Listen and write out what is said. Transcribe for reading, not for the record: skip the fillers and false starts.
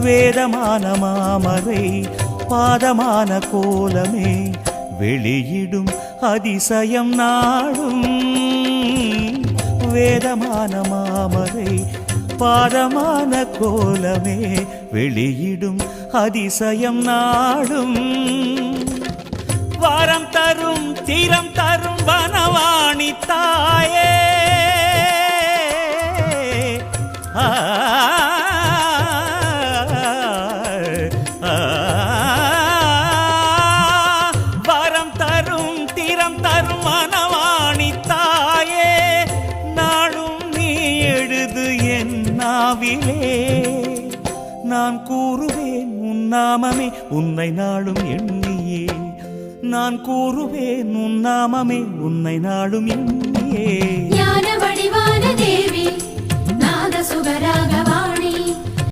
வேதமான மாமரை பாதமான கோலமே வெளியிடும் அதிசயம் நாடும். வேதமான மாமரை பாதமான கோலமே வெளியிடும் அதிசயம் நாடும். வாரம் தரும் தீரம் தரும் வனவாணி தாயே, வாரம் தரும் தீரம் தரும் வனவாணி தாயே, நாளும் நீ எழுது என் நாவிலே. நான் கூறுவேன் உன் நாமமே உன்னை நாளும் எண்ணியே. நான் கூறுவேன் உன் நாமமே உன்னை நாளும் எண்ணியே. ஞான வடிவான தேவி நாத சுகராகவா